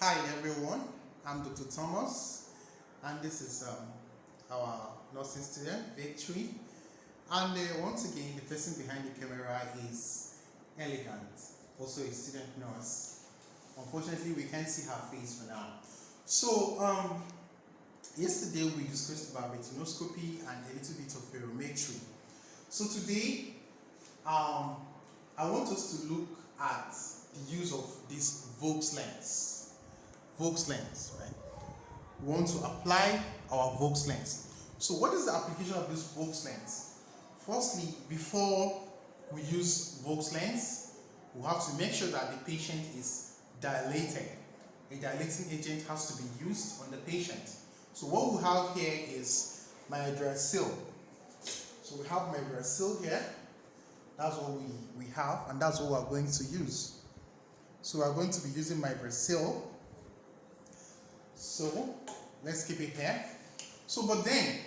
Hi everyone, I'm Dr. Thomas and this is our nursing student, Victory. And once again, the person behind the camera is Elegant, also a student nurse. Unfortunately, we can't see her face for now. So, yesterday we discussed about retinoscopy and a little bit of ferrometry. So today, I want us to look at the use of this Vaux lens. Vaux lens, right? We want to apply our Vaux lens. So what is the application of this Vaux lens? Firstly, before we use Vaux lens, we have to make sure that the patient is dilated. A dilating agent has to be used on the patient. So what we have here is mydriacyl. So we have mydriacyl here. That's what we have, and that's what we're going to use. So we're going to be using mydriacyl. So let's keep it here. So, but then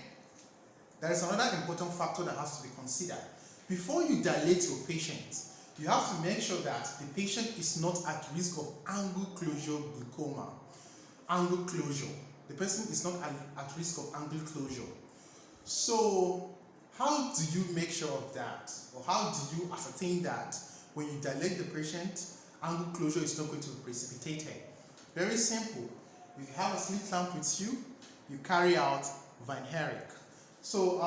there is another important factor that has to be considered. Before you dilate your patient, you have to make sure that the patient is not at risk of angle closure glaucoma. Angle closure. The person is not at risk of angle closure. So, how do you make sure of that? Or how do you ascertain that when you dilate the patient, angle closure is not going to be precipitated? Very simple. If you have a slit lamp with you, you carry out Van Herick. So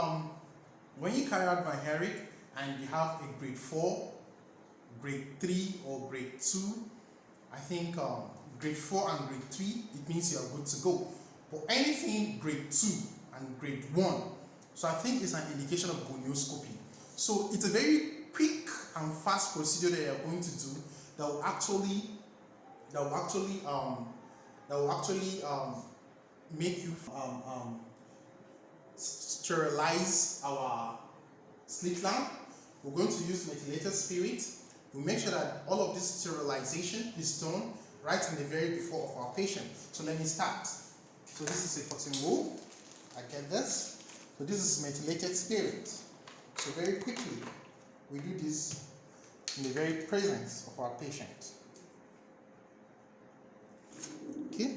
when you carry out Van Herick and you have a grade 4, grade 3 or grade 2, I think grade 4 and grade 3, it means you are good to go. But anything grade 2 and grade 1, so I think it's an indication of gonioscopy. So it's a very quick and fast procedure that you're going to do that will actually make you sterilize our slit lamp. We're going to use methylated spirit. We make sure that all of this sterilization is done right in the very before of our patient. So let me start. So this is a cotton wool. I get this. So this is methylated spirit. So very quickly, we do this in the very presence of our patient. Okay,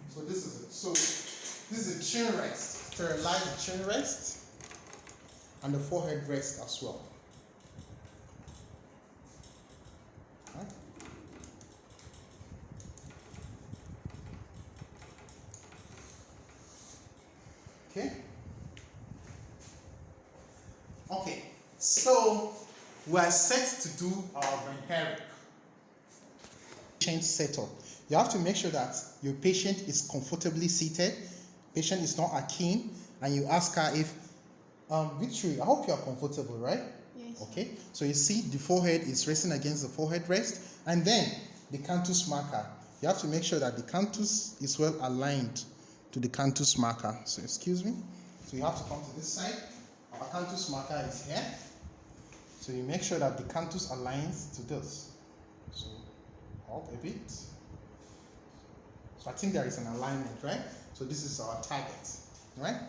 so this is it. So this is a chin rest. Sterilize the chin rest and the forehead rest as well. Right. Okay. Okay, so we are set to do our Van Herick. Patient setup. You have to make sure that your patient is comfortably seated, patient is not keen, and you ask her if, Victory, I hope you are comfortable, right? Yes. Okay, so you see the forehead is resting against the forehead rest, and then the canthus marker. You have to make sure that the canthus is well aligned to the canthus marker. So excuse me. So you have to come to this side. Our canthus marker is here. So you make sure that the canthus aligns to this. So up a bit. So I think there is an alignment, right? So this is our target, right?